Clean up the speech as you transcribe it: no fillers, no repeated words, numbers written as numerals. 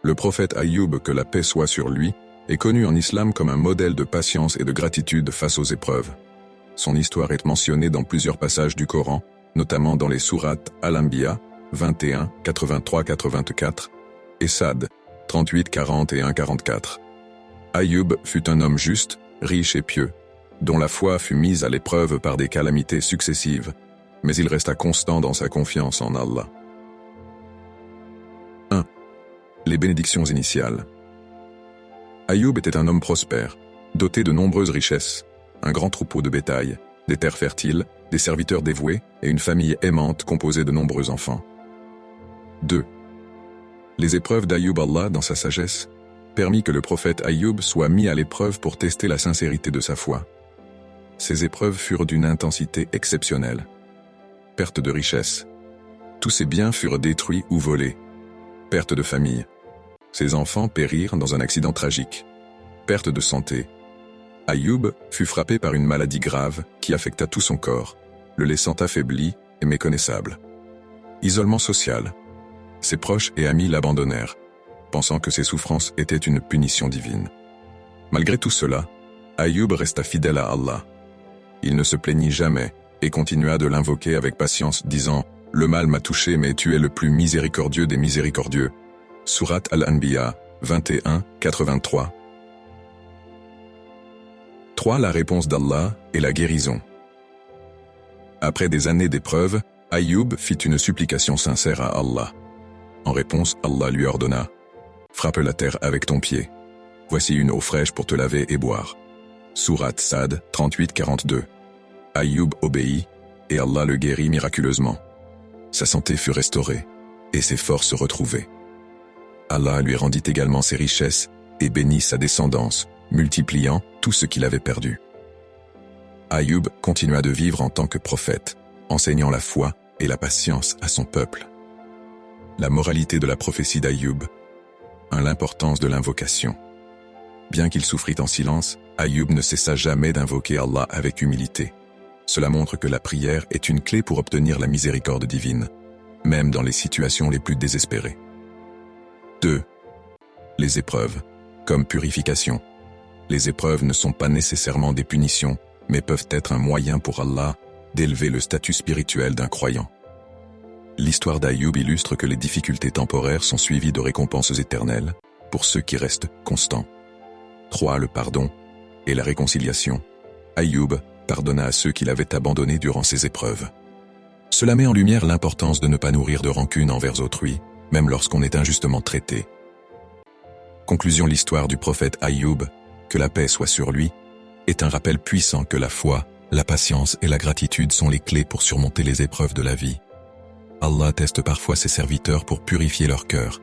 Le prophète Ayoub, que la paix soit sur lui, est connu en islam comme un modèle de patience et de gratitude face aux épreuves. Son histoire est mentionnée dans plusieurs passages du Coran, notamment dans les sourates Al-Anbiya 21, 83-84 et Sad 38, 41, 44. Ayoub fut un homme juste, riche et pieux, dont la foi fut mise à l'épreuve par des calamités successives, mais il resta constant dans sa confiance en Allah. 1. Les bénédictions initiales. Ayoub était un homme prospère, doté de nombreuses richesses, un grand troupeau de bétail, des terres fertiles, des serviteurs dévoués et une famille aimante composée de nombreux enfants. 2. Les épreuves d'Ayoub, Allah, dans sa sagesse, permit que le prophète Ayoub soit mis à l'épreuve pour tester la sincérité de sa foi. Ces épreuves furent d'une intensité exceptionnelle. Perte de richesse. Tous ses biens furent détruits ou volés. Perte de famille. Ses enfants périrent dans un accident tragique. Perte de santé. Ayoub fut frappé par une maladie grave qui affecta tout son corps, le laissant affaibli et méconnaissable. Isolement social. Ses proches et amis l'abandonnèrent, pensant que ses souffrances étaient une punition divine. Malgré tout cela, Ayoub resta fidèle à Allah. Il ne se plaignit jamais et continua de l'invoquer avec patience, disant « Le mal m'a touché, mais tu es le plus miséricordieux des miséricordieux ». Sourate Al-Anbiya 21, 83. 3. La réponse d'Allah et la guérison. Après des années d'épreuves, Ayoub fit une supplication sincère à Allah. En réponse, Allah lui ordonna « Frappe la terre avec ton pied. Voici une eau fraîche pour te laver et boire. » Sourate Sad 38-42. Ayoub obéit, et Allah le guérit miraculeusement. Sa santé fut restaurée, et ses forces retrouvées. Allah lui rendit également ses richesses, et bénit sa descendance, multipliant tout ce qu'il avait perdu. Ayoub continua de vivre en tant que prophète, enseignant la foi et la patience à son peuple. La moralité de la prophétie d'Ayoub. 1. L'importance de l'invocation. Bien qu'il souffrit en silence, Ayoub ne cessa jamais d'invoquer Allah avec humilité. Cela montre que la prière est une clé pour obtenir la miséricorde divine, même dans les situations les plus désespérées. 2. Les épreuves, comme purification. Les épreuves ne sont pas nécessairement des punitions, mais peuvent être un moyen pour Allah d'élever le statut spirituel d'un croyant. L'histoire d'Ayoub illustre que les difficultés temporaires sont suivies de récompenses éternelles pour ceux qui restent constants. 3. Le pardon et la réconciliation. Ayoub pardonna à ceux qui l'avaient abandonné durant ces épreuves. Cela met en lumière l'importance de ne pas nourrir de rancune envers autrui, même lorsqu'on est injustement traité. Conclusion. L'histoire du prophète Ayoub, que la paix soit sur lui, est un rappel puissant que la foi, la patience et la gratitude sont les clés pour surmonter les épreuves de la vie. Allah teste parfois ses serviteurs pour purifier leur cœur,